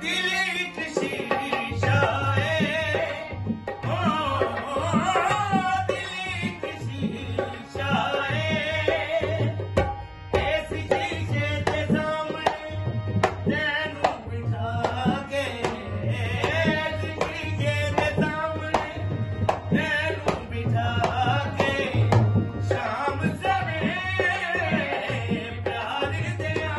दिल एक शीशा है, ओ दिल एक शीशा है, इस शीशे के सामने तैनू बिठा के, इस शीशे के सामने तैनू बिठा के, शाम सवेरे प्यार दिया